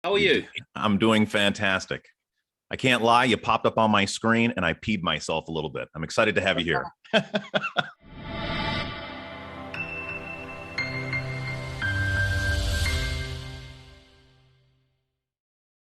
How are you? I'm doing fantastic. I can't lie, you popped up on my screen and I peed myself a little bit. I'm excited to have you here.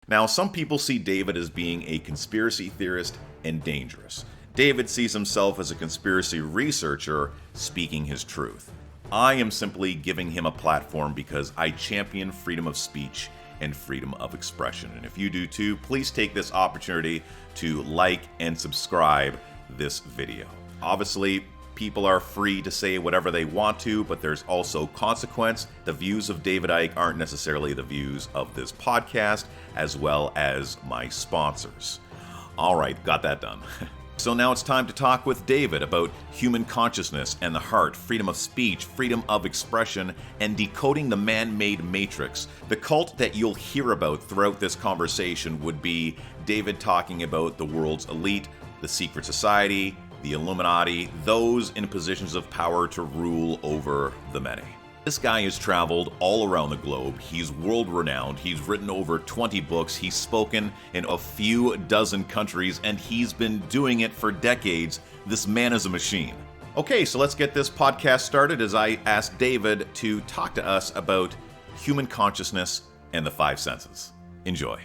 Now, some people see David as being a conspiracy theorist and dangerous. David sees himself as a conspiracy researcher speaking his truth. I am simply giving him a platform because I champion freedom of speech and freedom of expression. And if you do too, please take this opportunity to like and subscribe this video. Obviously, people are free to say whatever they want to, but there's also consequence. The views of David Icke aren't necessarily the views of this podcast, as well as my sponsors. All right, got that done. So now it's time to talk with David about human consciousness and the heart, freedom of speech, freedom of expression, and decoding the man-made matrix. The cult that you'll hear about throughout this conversation would be David talking about the world's elite, the secret society, the Illuminati, those in positions of power to rule over the many. This guy has traveled all around the globe. He's world-renowned. He's written over 20 books. He's spoken in a few dozen countries, and he's been doing it for decades. This man is a machine. Okay, so let's get this podcast started as I ask David to talk to us about human consciousness and the five senses. Enjoy.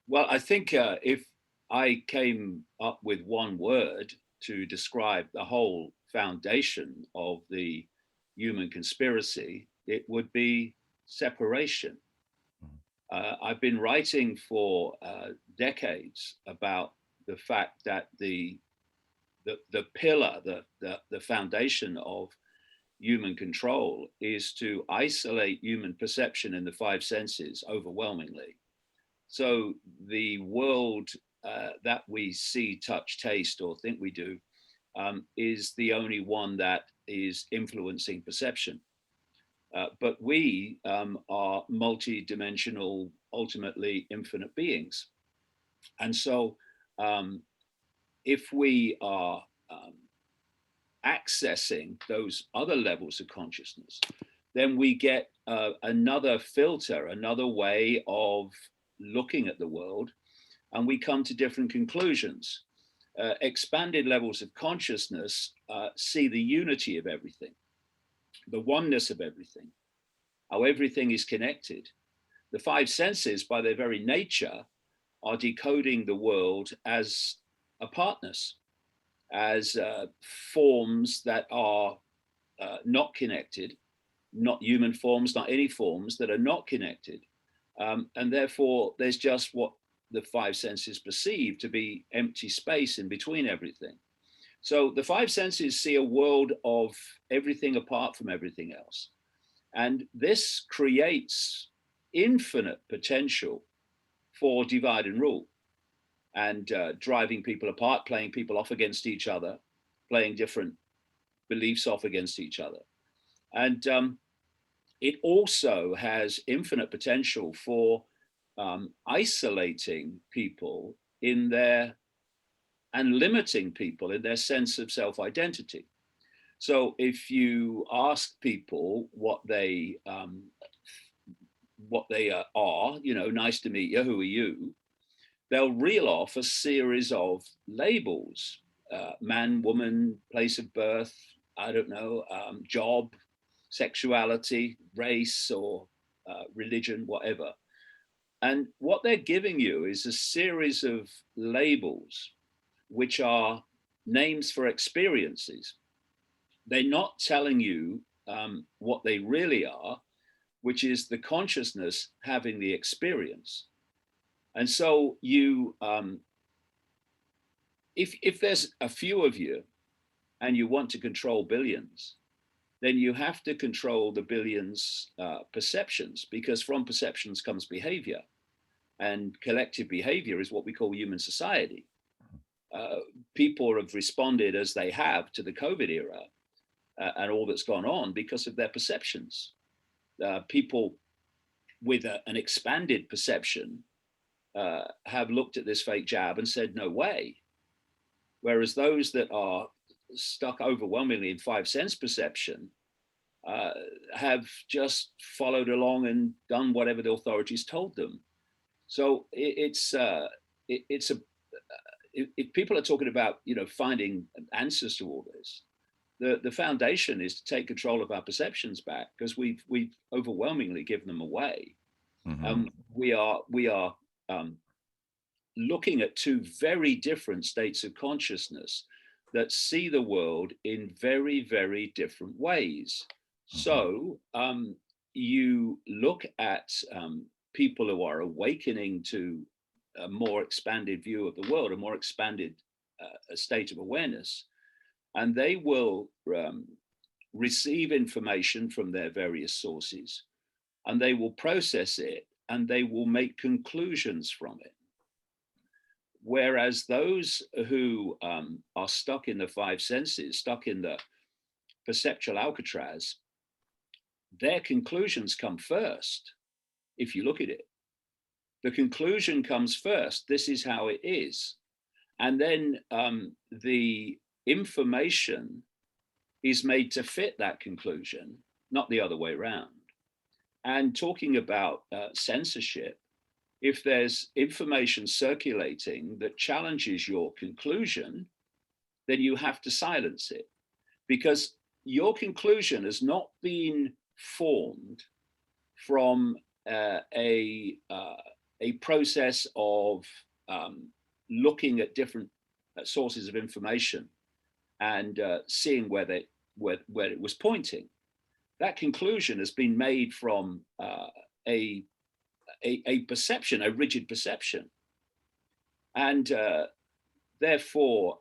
Well, I think if I came up with one word to describe the whole foundation of the human conspiracy, it would be separation. I've been writing for decades about the fact that the pillar, the foundation of human control is to isolate human perception in the five senses overwhelmingly. So the world that we see, touch, taste, or think we do is the only one that is influencing perception. But we are multi-dimensional, ultimately infinite beings. And so if we are accessing those other levels of consciousness, then we get another filter, another way of looking at the world, and we come to different conclusions. Expanded levels of consciousness see the unity of everything, the oneness of everything, how everything is connected. The five senses, by their very nature, are decoding the world as apartness, as forms that are not connected, not human forms, not any forms that are not connected. And therefore, there's just what the five senses perceive to be empty space in between everything. So the five senses see a world of everything apart from everything else. And this creates infinite potential for divide and rule and driving people apart, playing people off against each other, playing different beliefs off against each other. And it also has infinite potential for isolating people in their and limiting people in their sense of self-identity. So if you ask people what they are, nice to meet you, who are you? They'll reel off a series of labels: man, woman, place of birth, I don't know, job, sexuality, race, or religion, whatever. And what they're giving you is a series of labels, which are names for experiences. They're not telling you what they really are, which is the consciousness having the experience. And so you, if there's a few of you and you want to control billions, then you have to control the billions' perceptions, because from perceptions comes behavior. And collective behavior is what we call human society. People have responded as they have to the COVID era and all that's gone on because of their perceptions. People with an expanded perception have looked at this fake jab and said, no way. Whereas those that are stuck overwhelmingly in five sense perception have just followed along and done whatever the authorities told them. So it's a if people are talking about finding answers to all this, the foundation is to take control of our perceptions back, because we've overwhelmingly given them away. Mm-hmm. We are looking at two very different states of consciousness that see the world in very, very different ways. Mm-hmm. So you look at people who are awakening to a more expanded view of the world, a more expanded state of awareness, and they will receive information from their various sources, and they will process it, and they will make conclusions from it. Whereas those who are stuck in the five senses, stuck in the perceptual Alcatraz, their conclusions come first. If you look at it, the conclusion comes first. This is how it is. And then the information is made to fit that conclusion, not the other way around. And talking about censorship, if there's information circulating that challenges your conclusion, then you have to silence it, because your conclusion has not been formed from a process of looking at different sources of information and seeing where it was pointing. That conclusion has been made from a perception, a rigid perception. And therefore,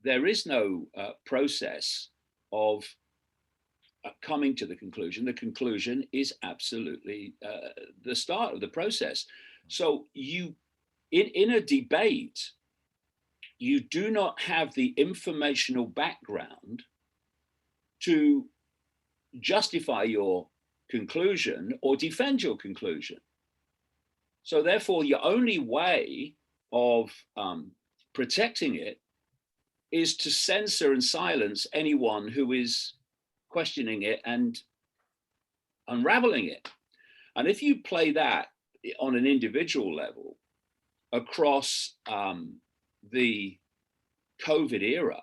there is no process of coming to the conclusion. The conclusion is absolutely the start of the process. So you, in a debate, you do not have the informational background to justify your conclusion or defend your conclusion. So therefore, your only way of protecting it is to censor and silence anyone who is questioning it and unraveling it. And if you play that on an individual level across the COVID era,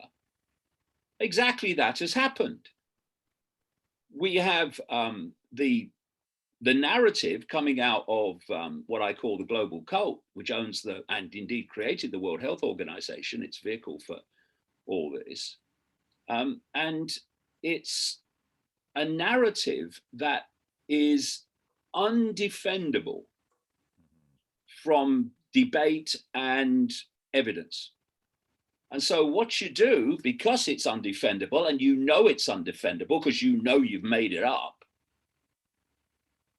exactly that has happened. We have the narrative coming out of what I call the global cult, which owns and indeed created the World Health Organization, its vehicle for all this. And it's a narrative that is undefendable from debate and evidence. And so what you do, because it's undefendable, and you know it's undefendable because you know you've made it up,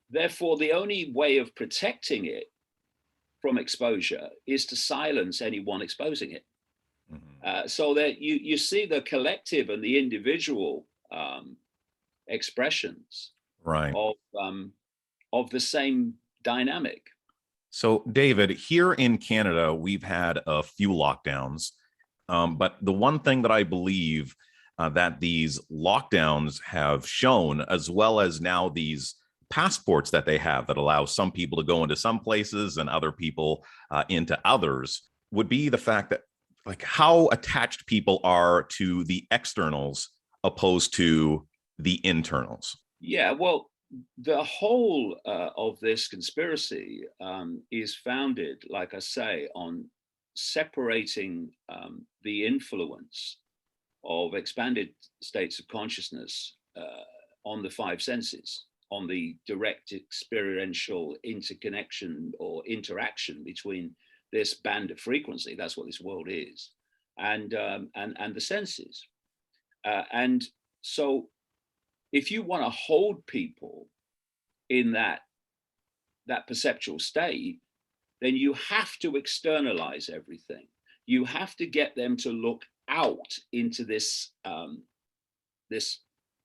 therefore the only way of protecting it from exposure is to silence anyone exposing it. Mm-hmm. So that you see the collective and the individual expressions, right, of the same dynamic. So David, here in Canada, we've had a few lockdowns. But the one thing that I believe that these lockdowns have shown, as well as now these passports that they have that allow some people to go into some places and other people into others, would be the fact that, like, how attached people are to the externals opposed to the internals. Yeah, well, the whole of this conspiracy is founded, like I say, on separating the influence of expanded states of consciousness on the five senses, on the direct experiential interconnection or interaction between this band of frequency, that's what this world is, and the senses. And so if you want to hold people in that perceptual state, then you have to externalize everything. You have to get them to look out into this this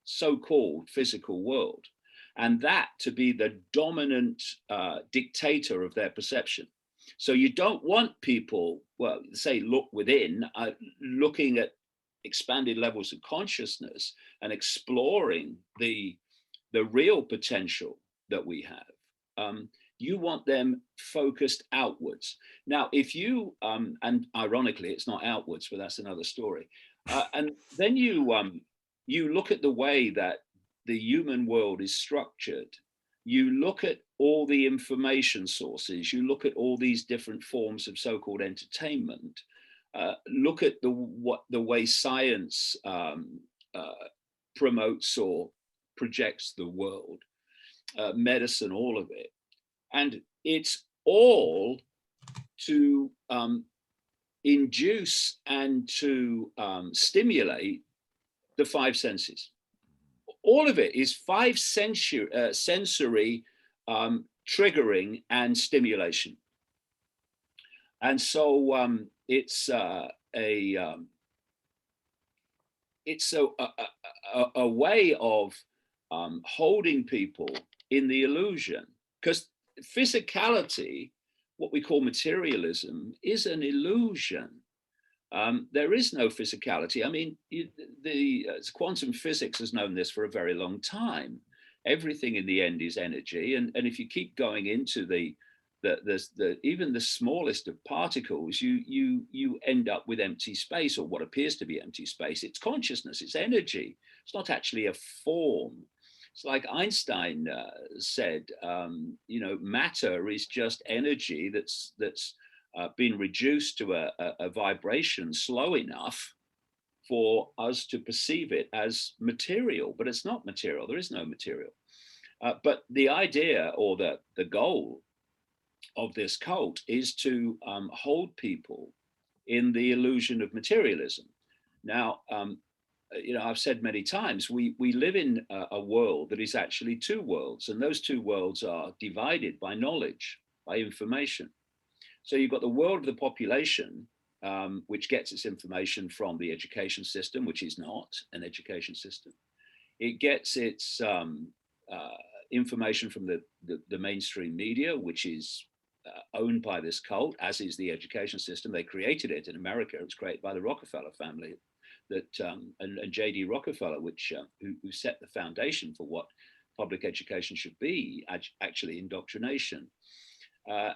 so-called physical world, and that to be the dominant dictator of their perception. So you don't want people, well, say, look within, looking at expanded levels of consciousness and exploring the real potential that we have, you want them focused outwards. Now, if you, and ironically, it's not outwards, but that's another story. And then you look at the way that the human world is structured. You look at all the information sources. You look at all these different forms of so-called entertainment. Look at the way science promotes or projects the world, medicine, all of it. And it's all to induce and to stimulate the five senses. All of it is five sensory triggering and stimulation. And so it's a way of holding people in the illusion, because physicality, what we call materialism, is an illusion. There is no physicality. I mean, quantum physics has known this for a very long time. Everything in the end is energy, and if you keep going into even the smallest of particles, you end up with empty space, or what appears to be empty space. It's consciousness, it's energy. It's not actually a form. It's like Einstein said, matter is just energy that's been reduced to a vibration slow enough for us to perceive it as material, but it's not material. There is no material. But the idea, or the goal of this cult, is to hold people in the illusion of materialism. Now, I've said many times, we live in a world that is actually two worlds, and those two worlds are divided by knowledge, by information. So you've got the world of the population, which gets its information from the education system, which is not an education system. It gets its information from the mainstream media, which is owned by this cult, as is the education system. They created it in America. It was created by the Rockefeller family, and J.D. Rockefeller, who set the foundation for what public education should be, actually indoctrination.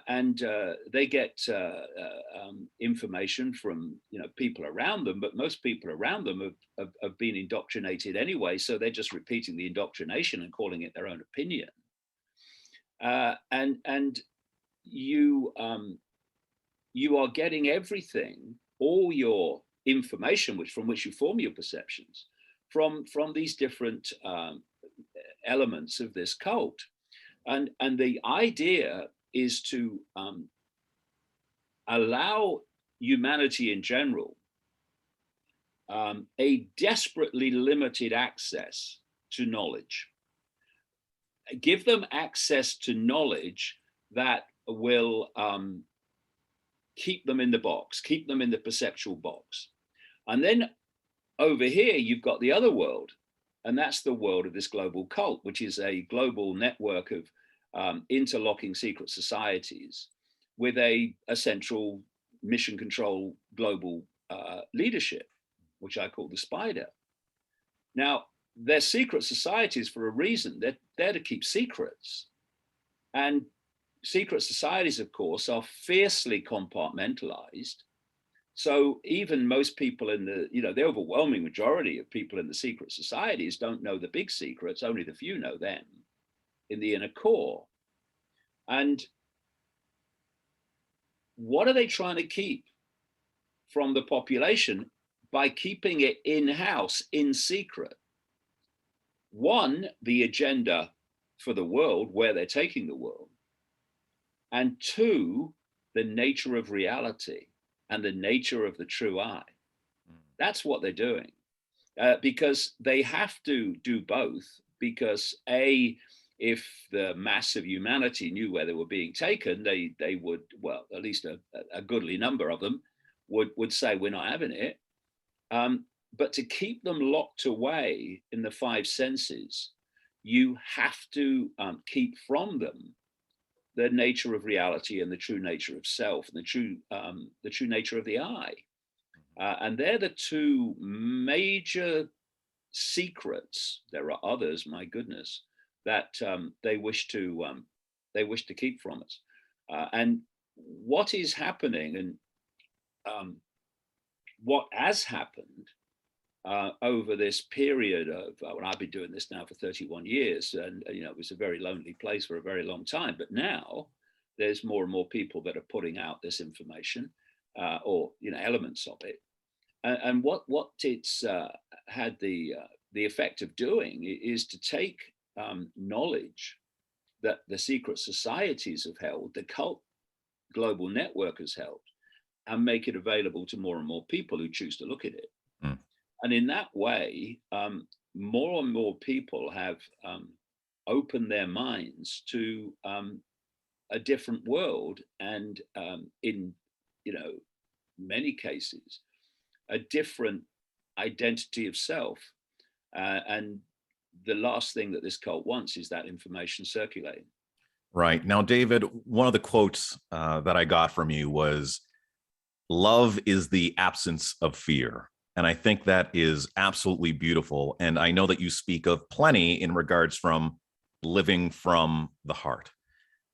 And they get information from people around them, but most people around them have been indoctrinated anyway, so they're just repeating the indoctrination and calling it their own opinion. And you are getting everything, all your information, from which you form your perceptions, from these different elements of this cult. And the idea is to allow humanity in general a desperately limited access to knowledge. Give them access to knowledge that will keep them in the box, keep them in the perceptual box. And then over here, you've got the other world, and that's the world of this global cult, which is a global network of interlocking secret societies with a central mission control global leadership, which I call the spider. Now, they're secret societies for a reason. They're there to keep secrets. And secret societies, of course, are fiercely compartmentalized. So even most people in the overwhelming majority of people in the secret societies don't know the big secrets. Only the few know them in the inner core. And what are they trying to keep from the population by keeping it in-house, in secret? One, the agenda for the world, where they're taking the world. And two, the nature of reality and the nature of the true I. That's what they're doing. Because they have to do both, because if the mass of humanity knew where they were being taken, they would, well, at least a goodly number of them would say, we're not having it. But to keep them locked away in the five senses, you have to keep from them the nature of reality and the true nature of self, and the true nature of the I. And they're the two major secrets. There are others, my goodness, that they wish to keep from us. And what is happening, and what has happened over this period of, well, I've been doing this now for 31 years, and it was a very lonely place for a very long time. But now there's more and more people that are putting out this information, or elements of it. And what it's had the effect of doing is to take knowledge that the secret societies have held, the cult global network has held, and make it available to more and more people who choose to look at it. Mm. And in that way, more and more people have opened their minds to a different world, and in many cases, a different identity of self. And the last thing that this cult wants is that information circulating. Right. Now, David, one of the quotes that I got from you was, "Love is the absence of fear." And I think that is absolutely beautiful. And I know that you speak of plenty in regards from living from the heart.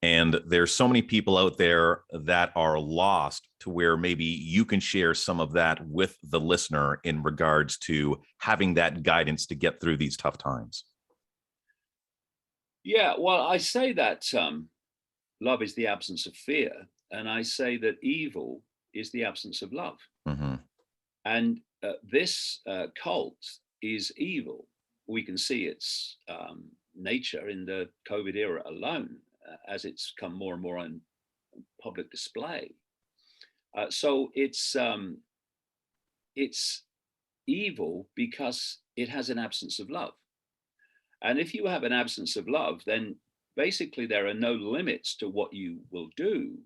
And there's so many people out there that are lost, to where maybe you can share some of that with the listener in regards to having that guidance to get through these tough times. Yeah, well, I say that love is the absence of fear, and I say that evil is the absence of love. Mm-hmm. And this cult is evil. We can see its nature in the COVID era alone, as it's come more and more on public display. So it's evil because it has an absence of love. And if you have an absence of love, then basically there are no limits to what you will do,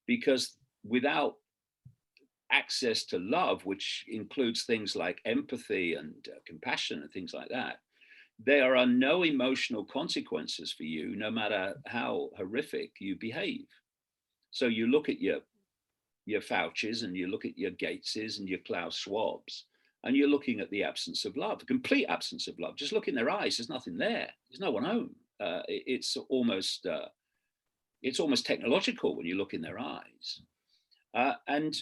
because without access to love, which includes things like empathy and compassion and things like that, there are no emotional consequences for you, no matter how horrific you behave. So you look at your Faucis, and you look at your Gateses and your Klaus Schwabs, and you're looking at the absence of love, the complete absence of love. Just look in their eyes. There's nothing there. There's no one home. It's almost technological when you look in their eyes. And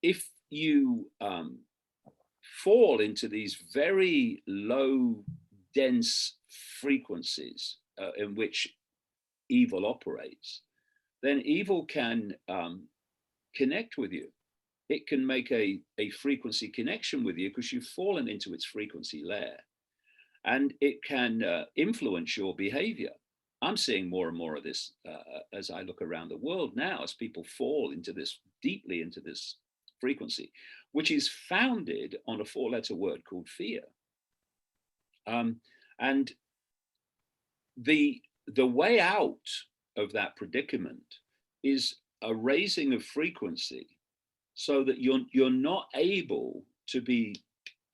if you fall into these very low, dense frequencies in which evil operates, then evil can connect with you. It can make a frequency connection with you because you've fallen into its frequency layer, and it can influence your behavior. I'm seeing more and more of this as I look around the world now, as people fall into this, deeply into this frequency, which is founded on a 4-letter word called fear. And the way out of that predicament is a raising of frequency, so that you're not able to be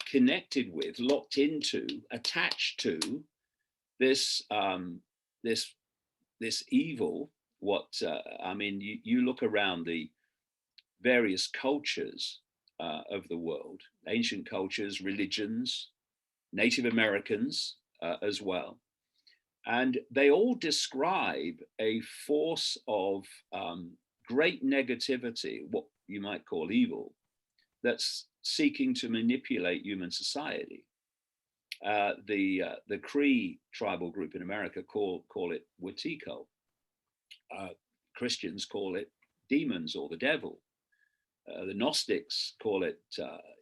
connected with, locked into, attached to this this evil. You look around the various cultures of the world, ancient cultures, religions, Native Americans as well. And they all describe a force of great negativity, what you might call evil, that's seeking to manipulate human society. The Cree tribal group in America call it Wetiko. Christians call it demons or the devil. The Gnostics call it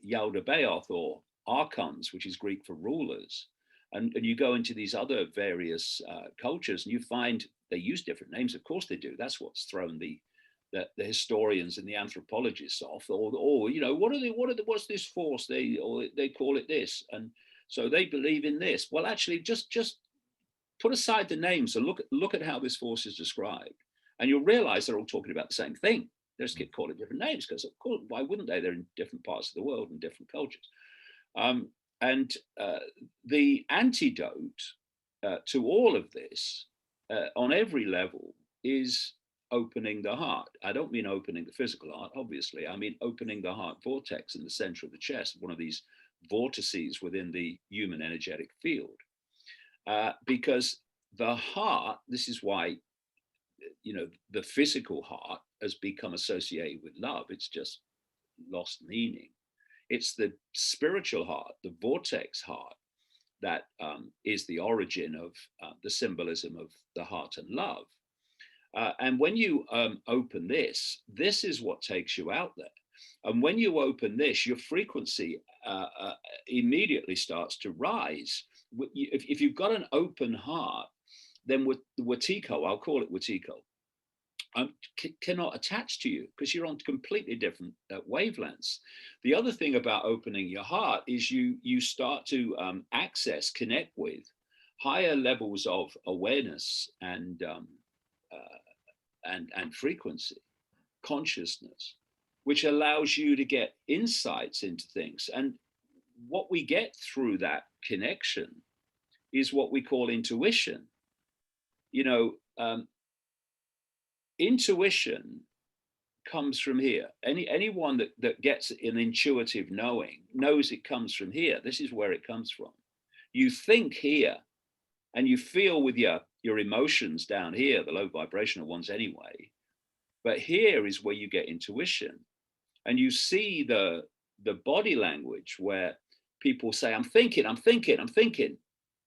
Yaldabaoth, or archons, which is Greek for rulers. And you go into these other various cultures, and you find they use different names. Of course they do. That's what's thrown the historians and the anthropologists off. Or what's this force? They call it this, and so they believe in this. Well, actually, just put aside the names and look at how this force is described, and you'll realize they're all talking about the same thing. They just get called it different names because, of course, why wouldn't they? They're in different parts of the world and different cultures. And the antidote to all of this, on every level, is opening the heart. I don't mean opening the physical heart, obviously. I mean opening the heart vortex in the center of the chest, one of these vortices within the human energetic field. Because the heart, this is why, the physical heart has become associated with love. It's just lost meaning. It's the spiritual heart, the vortex heart, that is the origin of the symbolism of the heart and love. And when you open this is what takes you out there. And when you open this, your frequency immediately starts to rise. If you've got an open heart, then Watiko, I'll call it Watiko, cannot attach to you because you're on completely different wavelengths. The other thing about opening your heart is you start to connect with higher levels of awareness and frequency, consciousness, which allows you to get insights into things. And what we get through that connection is what we call intuition. Intuition comes from here. Anyone that gets an intuitive knowing knows it comes from here. This is where it comes from. You think here and you feel with your emotions down here, the low vibrational ones anyway. But here is where you get intuition. And you see the body language where people say, I'm thinking.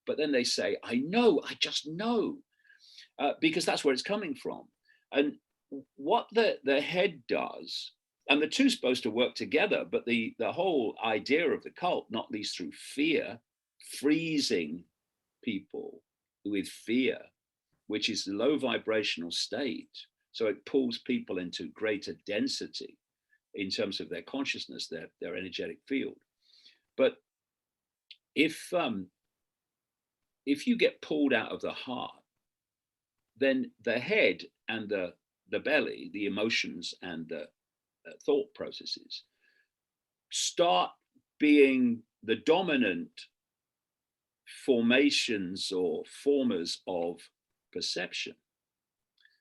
But then they say, I know, I just know. Because that's where it's coming from. And what the head does, and the two are supposed to work together, but the whole idea of the cult, not least through fear, freezing people with fear, which is the low vibrational state. So it pulls people into greater density in terms of their consciousness, their energetic field. But if you get pulled out of the heart, then the head and the belly, the emotions and the thought processes, start being the dominant formations or formers of perception.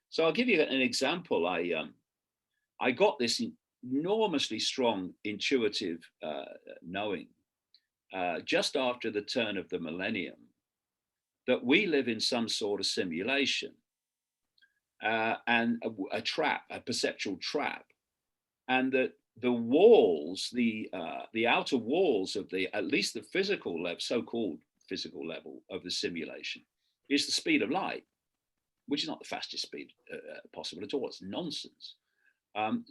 So I'll give you an example. I got this enormously strong intuitive knowing just after the turn of the millennium that we live in some sort of simulation and a trap, a perceptual trap, and that the walls, the outer walls of at least the physical level, so-called physical level of the simulation, is the speed of light, which is not the fastest speed possible at all. It's nonsense. And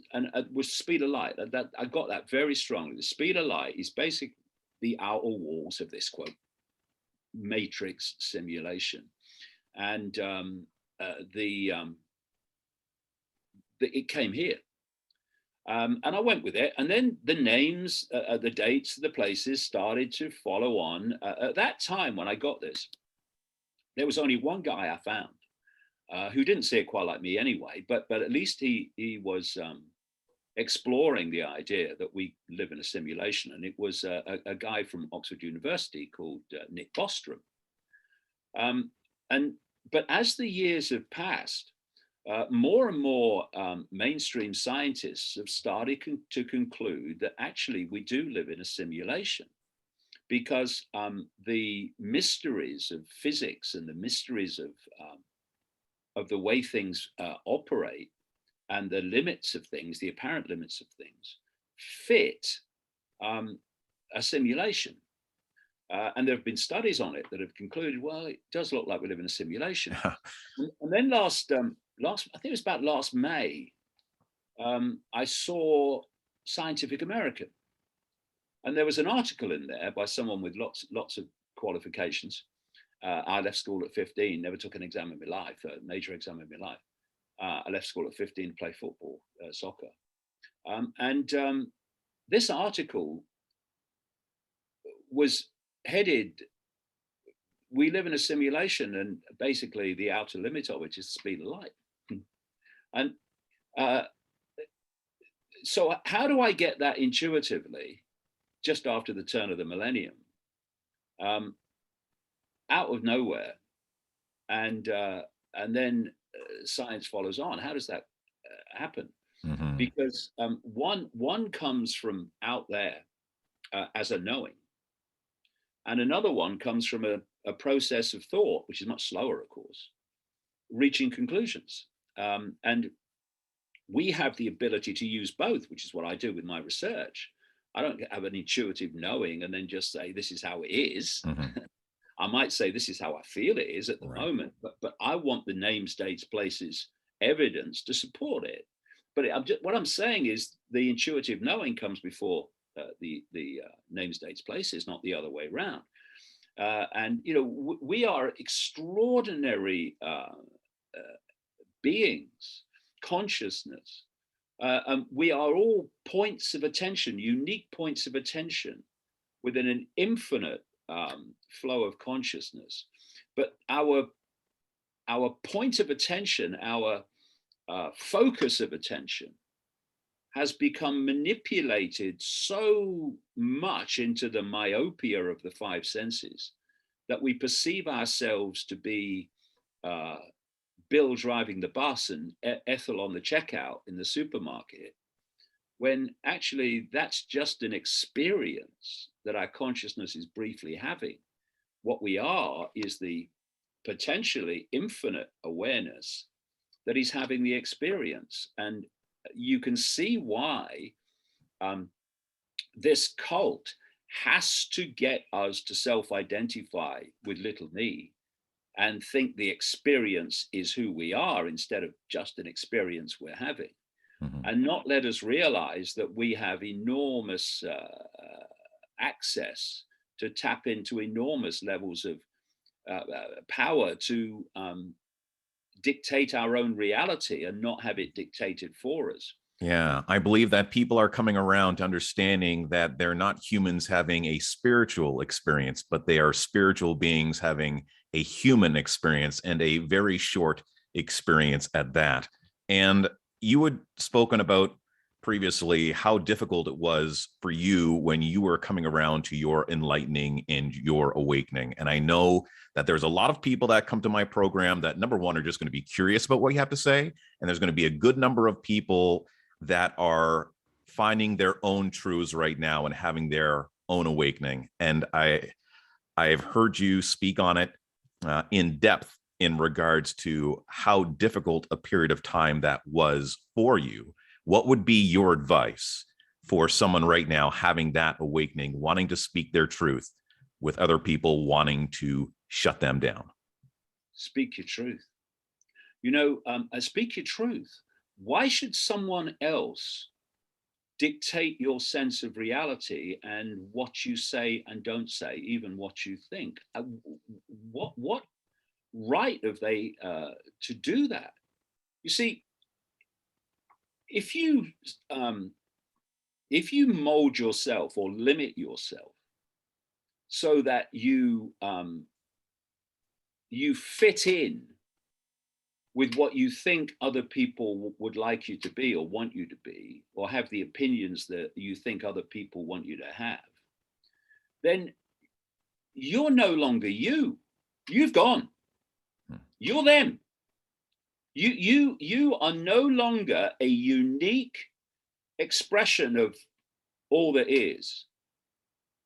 with speed of light, that I got that very strongly. The speed of light is basically the outer walls of this quote matrix simulation, and it came here, and I went with it, and then the names, the dates, the places started to follow on. At that time when I got this, there was only one guy I found who didn't see it quite like me anyway, but at least he was exploring the idea that we live in a simulation, and it was a guy from Oxford University called Nick Bostrom. But as the years have passed, more and more mainstream scientists have started to conclude that actually we do live in a simulation, because the mysteries of physics and the mysteries of the way things operate and the limits of things, the apparent limits of things, fit a simulation. And there have been studies on it that have concluded, well, it does look like we live in a simulation. And then I think it was about last May, I saw Scientific American. And there was an article in there by someone with lots of qualifications. I left school at 15, never took an exam in my life, a major exam in my life. I left school at 15 to play football, soccer. This article was headed, we live in a simulation, and basically the outer limit of it is the speed of light. And so how do I get that intuitively just after the turn of the millennium? Out of nowhere. And then science follows on. How does that happen? Mm-hmm. Because one comes from out there as a knowing, and another one comes from a process of thought, which is much slower, of course, reaching conclusions. And we have the ability to use both, which is what I do with my research. I don't have an intuitive knowing and then just say, this is how it is. Mm-hmm. I might say, this is how I feel it is at the moment, but I want the names, dates, places, evidence to support it. But what I'm saying is the intuitive knowing comes before the names, dates, places, not the other way around. And, we are extraordinary beings, consciousness. We are all points of attention, unique points of attention within an infinite flow of consciousness. But our point of attention, our focus of attention has become manipulated so much into the myopia of the five senses that we perceive ourselves to be Bill driving the bus and Ethel on the checkout in the supermarket, when actually that's just an experience that our consciousness is briefly having. What we are is the potentially infinite awareness that is having the experience. And you can see why this cult has to get us to self-identify with little me and think the experience is who we are instead of just an experience we're having. Mm-hmm. And not let us realize that we have enormous access to tap into enormous levels of power to dictate our own reality and not have it dictated for us. Yeah, I believe that people are coming around to understanding that they're not humans having a spiritual experience, but they are spiritual beings having a human experience, and a very short experience at that. And you had spoken about previously how difficult it was for you when you were coming around to your enlightening and your awakening. And I know that there's a lot of people that come to my program that, number one, are just going to be curious about what you have to say. And there's going to be a good number of people that are finding their own truths right now and having their own awakening. And I've heard you speak on it in depth in regards to how difficult a period of time that was for you. What would be your advice for someone right now having that awakening, wanting to speak their truth with other people wanting to shut them down? Speak your truth. Speak your truth. Why should someone else dictate your sense of reality and what you say and don't say, even what you think? What right have they to do that? You see, if you mold yourself or limit yourself so that you fit in with what you think other people would like you to be or want you to be, or have the opinions that you think other people want you to have, then you're no longer you. You've gone. You're them. You are no longer a unique expression of all that is.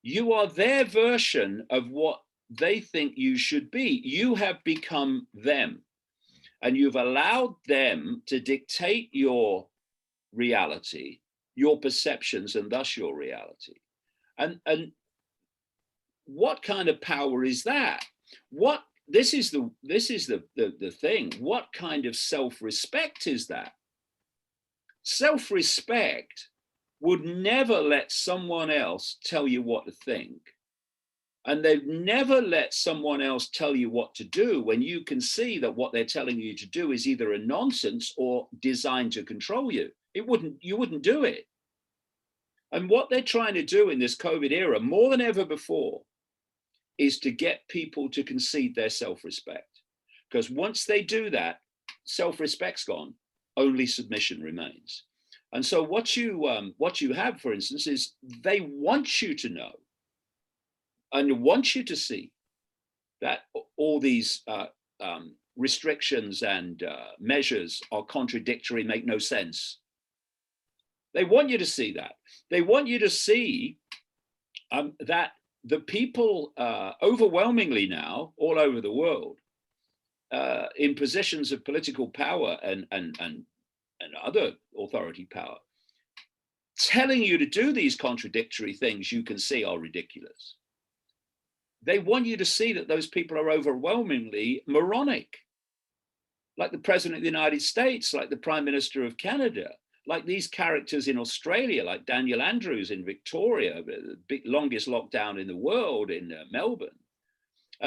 You are their version of what they think you should be. You have become them. And you've allowed them to dictate your reality, your perceptions, and thus your reality. And what kind of power is that? This is the thing. What kind of self-respect is that? Self-respect would never let someone else tell you what to think. And they've never let someone else tell you what to do when you can see that what they're telling you to do is either a nonsense or designed to control you. You wouldn't do it. And what they're trying to do in this COVID era, more than ever before, is to get people to concede their self-respect. Because once they do that, self-respect's gone, only submission remains. And so what you have, for instance, is they want you to know and want you to see that all these restrictions and measures are contradictory, make no sense. They want you to see that. They want you to see that the people overwhelmingly now all over the world in positions of political power and other authority power, telling you to do these contradictory things you can see are ridiculous. They want you to see that those people are overwhelmingly moronic, like the President of the United States, like the Prime Minister of Canada, like these characters in Australia, like Daniel Andrews in Victoria, the longest lockdown in the world in Melbourne.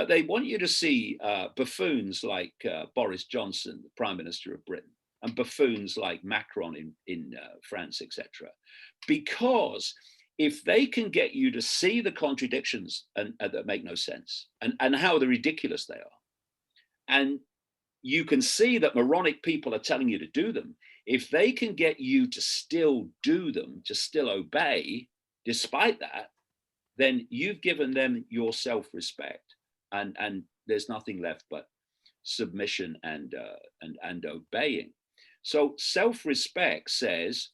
They want you to see buffoons like Boris Johnson, the Prime Minister of Britain, and buffoons like Macron in France, etc. Because if they can get you to see the contradictions and that make no sense and how ridiculous they are, and you can see that moronic people are telling you to do them, if they can get you to still do them, to still obey, despite that, then you've given them your self-respect, and there's nothing left but submission and obeying. So self-respect says,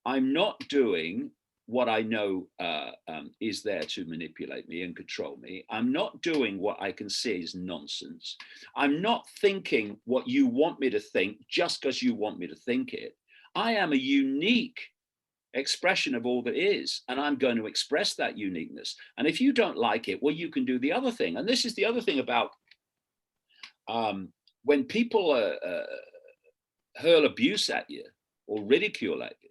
I'm not doing what I know is there to manipulate me and control me. I'm not doing what I can see is nonsense. I'm not thinking what you want me to think just because you want me to think it. I am a unique expression of all that is, and I'm going to express that uniqueness. And if you don't like it, well, you can do the other thing. And this is the other thing about when people hurl abuse at you or ridicule at you,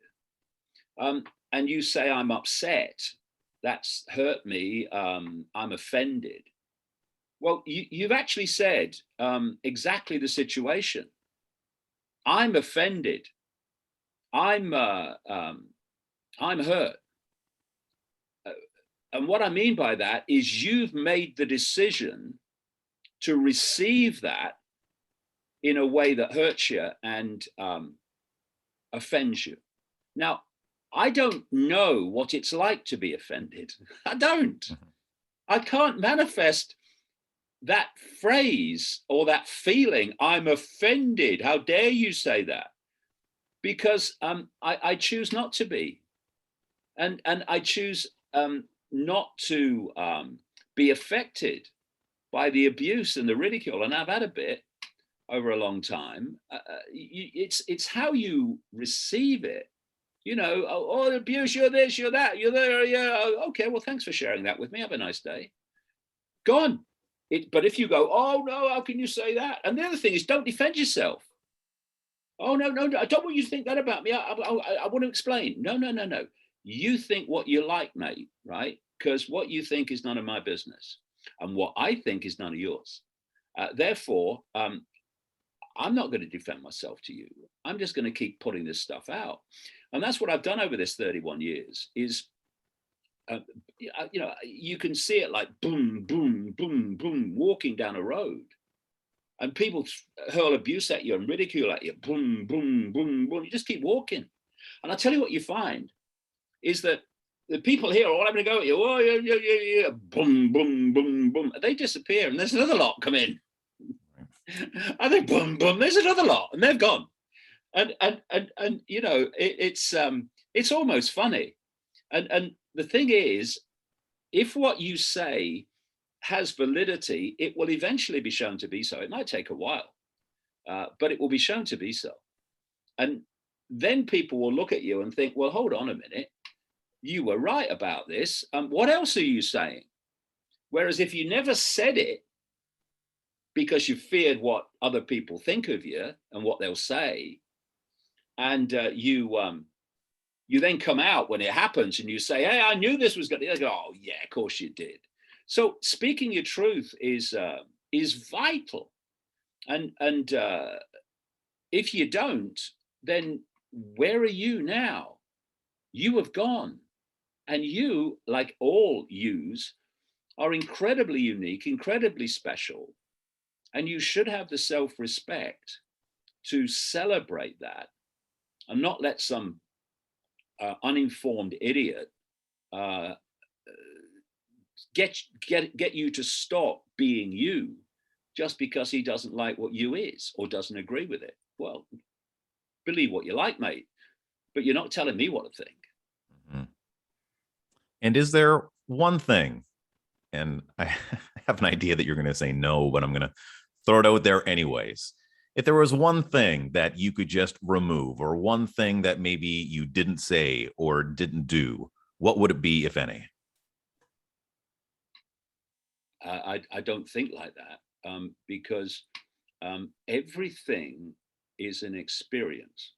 and you say, I'm upset, that's hurt me, I'm offended. Well, you've actually said exactly the situation. I'm offended. I'm hurt. And what I mean by that is you've made the decision to receive that in a way that hurts you and offends you. Now, I don't know what it's like to be offended. I don't. I can't manifest that phrase or that feeling, I'm offended. How dare you say that? Because I choose not to be. And I choose not to be affected by the abuse and the ridicule. And I've had a bit over a long time. It's how you receive it. You know, oh, abuse, you're this, you're that, you're there, yeah, okay, well, thanks for sharing that with me. Have a nice day. Gone. But if you go, oh, no, how can you say that? And the other thing is, don't defend yourself. Oh, no, I don't want you to think that about me. I want to explain. No. You think what you like, mate, right? Because what you think is none of my business. And what I think is none of yours. Therefore, I'm not going to defend myself to you. I'm just going to keep putting this stuff out. And that's what I've done over this 31 years is, you know, you can see it like boom, boom, boom, boom, walking down a road. And people hurl abuse at you and ridicule at you, boom, boom, boom, boom. You just keep walking. And I tell you what you find is that the people here are all having to go at you, oh, yeah, boom, boom, boom, boom. They disappear and there's another lot come in. And then boom, boom, there's another lot and they're gone. And you know, it's almost funny. And the thing is, if what you say has validity, it will eventually be shown to be so. It might take a while, but it will be shown to be so. And then people will look at you and think, well, hold on a minute. You were right about this. What else are you saying? Whereas if you never said it because you feared what other people think of you and what they'll say, and you then come out when it happens and you say, hey, I knew this was going to go, oh, yeah, of course you did. So speaking your truth is vital. And if you don't, then where are you now? You have gone. And you, like all yous, are incredibly unique, incredibly special. And you should have the self-respect to celebrate that and not let some uninformed idiot get you to stop being you just because he doesn't like what you is or doesn't agree with it. Well, believe what you like, mate, but you're not telling me what to think. Mhm. And is there one thing, and I have an idea that you're going to say no, but I'm going to throw it out there anyways. If there was one thing that you could just remove, or one thing that maybe you didn't say or didn't do, what would it be, if any? I don't think like that, because everything is an experience.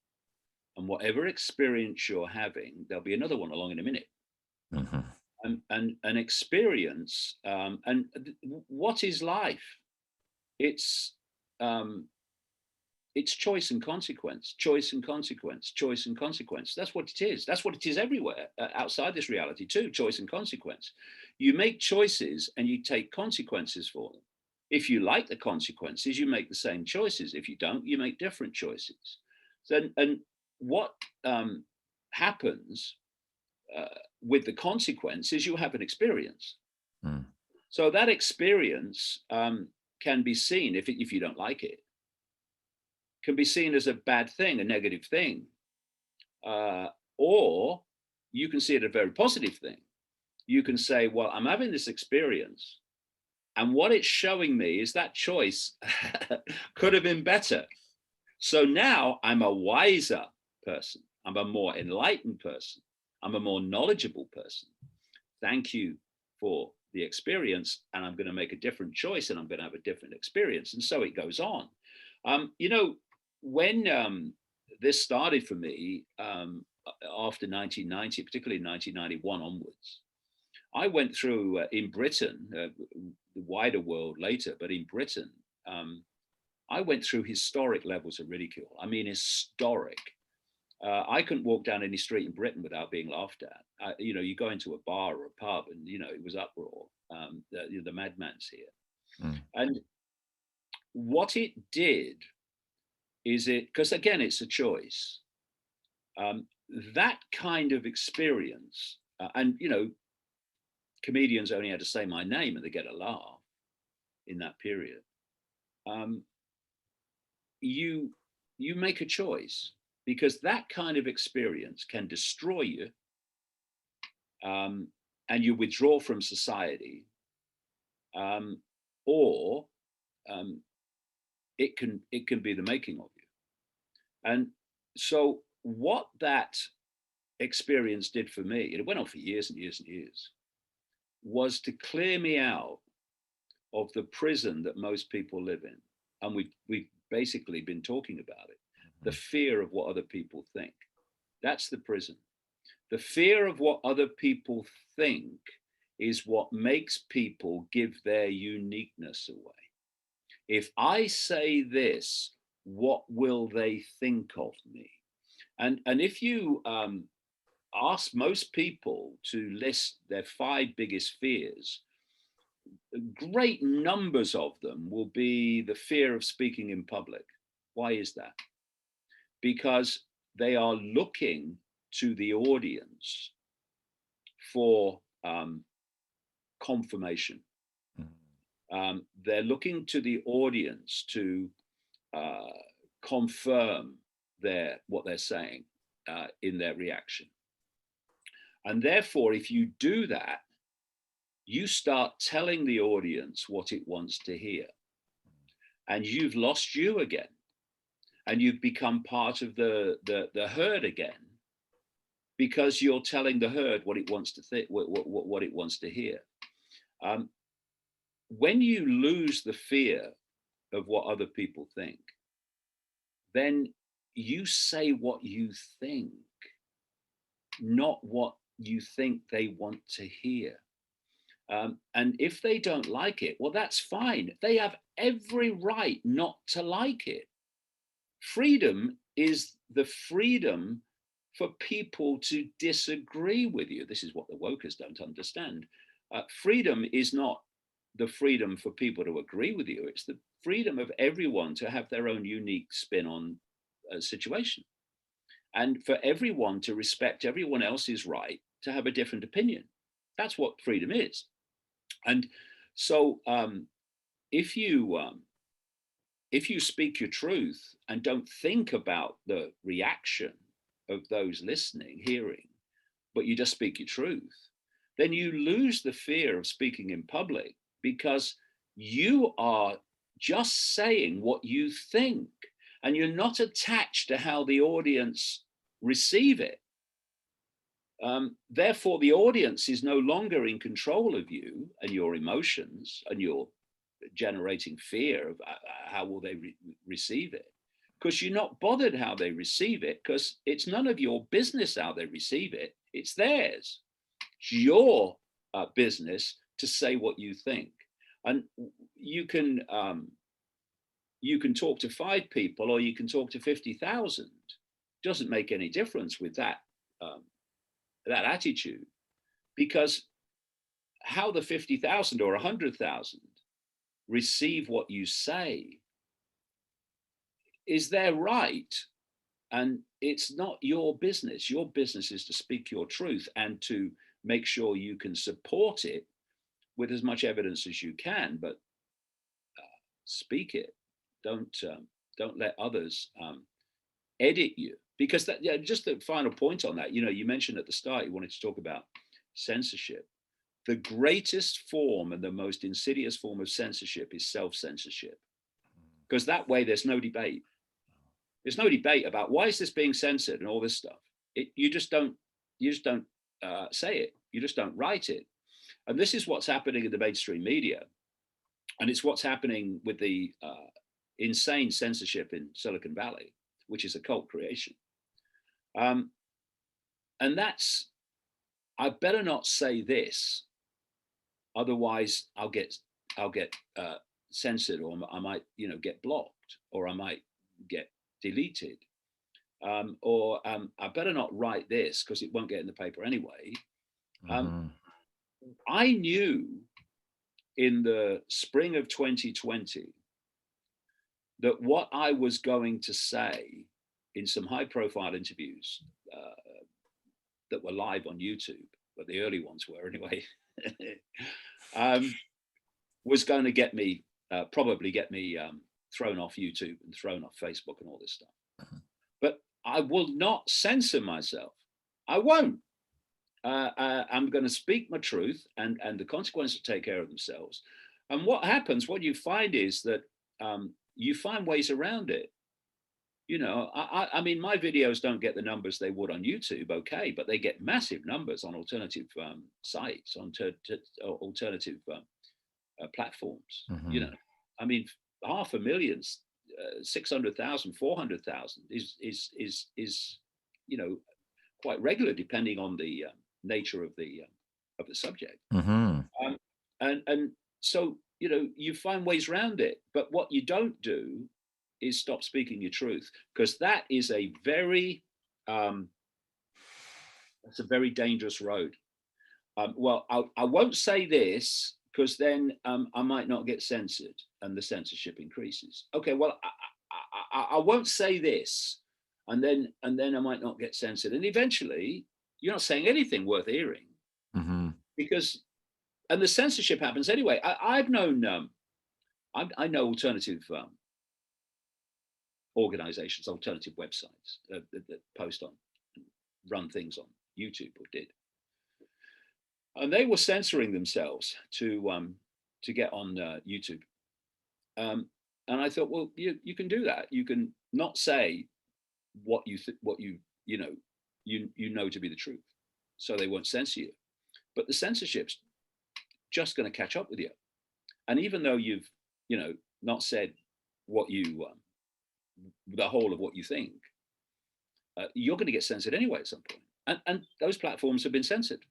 And whatever experience you're having, there'll be another one along in a minute. Mm-hmm. And an experience, what is life? It's um, it's choice and consequence, choice and consequence, choice and consequence. That's what it is. That's what it is everywhere outside this reality too. Choice and consequence. You make choices and you take consequences for them. If you like the consequences, you make the same choices. If you don't, you make different choices. So, and what happens uh, with the consequence is you have an experience. Mm. So that experience can be seen if you don't like it can be seen as a bad thing, a negative thing, uh, or you can see it a very positive thing. You can say, well, I'm having this experience, and what it's showing me is that choice could have been better. So now I'm a wiser person. I'm a more enlightened person. I'm a more knowledgeable person. Thank you for the experience. And I'm going to make a different choice and I'm going to have a different experience. And so it goes on. You know, when this started for me after 1990, particularly 1991 onwards, I went through in Britain, the wider world later, but in Britain, I went through historic levels of ridicule. I mean, historic. I couldn't walk down any street in Britain without being laughed at. You know, you go into a bar or a pub, and you know it was uproar. The madman's here, Mm. and what it did is it because again it's a choice. Um, that kind of experience, and you know, comedians only had to say my name and they get a laugh in that period. Um, you you make a choice because that kind of experience can destroy you, and you withdraw from society, um, or um, it can be the making of you. And so what that experience did for me, and it went on for years and years and years, was to clear me out of the prison that most people live in. And we've basically been talking about it. The Mm-hmm. fear of what other people think. That's the prison. The fear of what other people think is what makes people give their uniqueness away. If I say this, what will they think of me? And if you ask most people to list their 5 biggest fears, great numbers of them will be the fear of speaking in public. Why is that? Because they are looking to the audience for confirmation. They're looking to the audience to uh, confirm what they're saying in their reaction. And therefore, if you do that, you start telling the audience what it wants to hear. And you've lost you again. And you've become part of the herd again because you're telling the herd what it wants to think, what it wants to hear. When you lose the fear of what other people think, then you say what you think, not what you think they want to hear. And if they don't like it, well, that's fine. They have every right not to like it. Freedom is the freedom for people to disagree with you. This is what the wokers don't understand. Freedom is not the freedom for people to agree with you. It's the freedom of everyone to have their own unique spin on a situation, and for everyone to respect everyone else's right to have a different opinion. That's what freedom is. And so if you speak your truth and don't think about the reaction of those listening, hearing, but you just speak your truth, then you lose the fear of speaking in public, because you are just saying what you think and you're not attached to how the audience receive it. Therefore, the audience is no longer in control of you and your emotions, and you're generating fear of how will they receive it, because you're not bothered how they receive it, because it's none of your business how they receive it. It's theirs. It's your business to say what you think. And you can talk to 5 people or you can talk to 50,000. Doesn't make any difference with that that attitude, because how the 50,000 or 100,000 receive what you say is their right, and it's not your business. Your business is to speak your truth and to make sure you can support it with as much evidence as you can, but speak it. Don't let others edit you, because that, yeah, just the final point on that, you mentioned at the start you wanted to talk about censorship. The greatest form and the most insidious form of censorship is self-censorship, because that way there's no debate. There's no debate about why is this being censored and all this stuff. You just don't say it. You just don't write it. And this is what's happening in the mainstream media, and it's what's happening with the insane censorship in Silicon Valley, which is a cult creation. And that's, I better not say this, otherwise I'll get censored, or I might get blocked, or I might get deleted, or I better not write this because it won't get in the paper anyway. I knew in the spring of 2020 that what I was going to say in some high-profile interviews that were live on YouTube, but the early ones were anyway, was going to get me probably get me thrown off YouTube and thrown off Facebook and all this stuff. But I will not censor myself. I won't. I'm going to speak my truth, and the consequences take care of themselves. And what happens, what you find is that you find ways around it. I mean, my videos don't get the numbers they would on YouTube, okay, but they get massive numbers on alternative sites, on alternative platforms. I mean, 500,000, 600,000, 400,000 is quite regular, depending on the nature of the subject. And so you find ways around it, but what you don't do is stop speaking your truth, because that is a very that's a very dangerous road. Well, I won't say this because then I might not get censored and the censorship increases. Okay, well, I won't say this, and then I might not get censored, and eventually you're not saying anything worth hearing, because and the censorship happens anyway. I've known I know alternative organizations, alternative websites that post on, run things on YouTube, or did, and they were censoring themselves to get on YouTube. And I thought, well, you can do that. You can not say what you know to be the truth, so they won't censor you. But the censorship's just going to catch up with you, and even though you've not said what you the whole of what you think, you're going to get censored anyway at some point. And those platforms have been censored,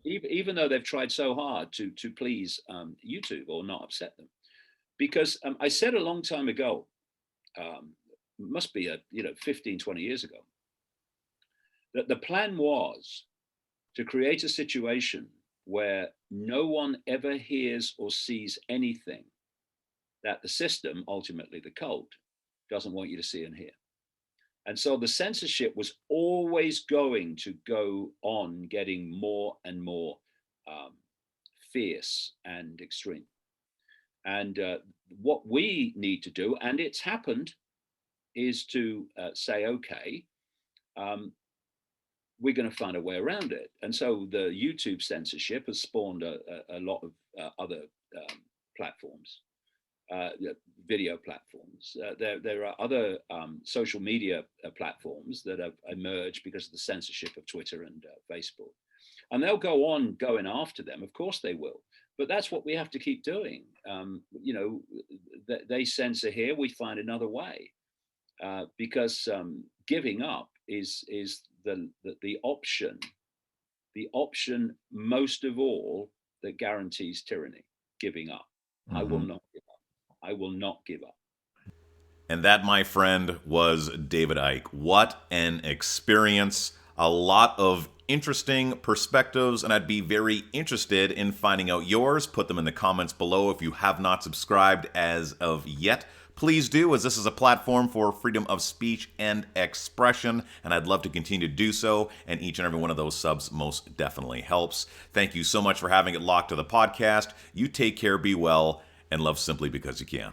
even though they've tried so hard to please YouTube or not upset them. Because I said a long time ago, must be 15, 20 years ago, that the plan was to create a situation where no one ever hears or sees anything that the system, ultimately the cult, doesn't want you to see and hear. And so the censorship was always going to go on getting more and more fierce and extreme. And what we need to do, and it's happened, is to say, okay, we're going to find a way around it. And so the YouTube censorship has spawned a lot of other platforms, video platforms. There are other social media platforms that have emerged because of the censorship of Twitter and Facebook. And they'll go on going after them. Of course they will. But that's what we have to keep doing. They censor here, we find another way. Because giving up is the option most of all that guarantees tyranny. Giving up. Mm-hmm. I will not give up. I will not give up. And that, my friend, was David Icke. What an experience. A lot of interesting perspectives, and I'd be very interested in finding out yours. Put them in the comments below if you have not subscribed as of yet. Please do, as this is a platform for freedom of speech and expression, and I'd love to continue to do so, and each and every one of those subs most definitely helps. Thank you so much for having it locked to the podcast. You take care, be well, and love simply because you can.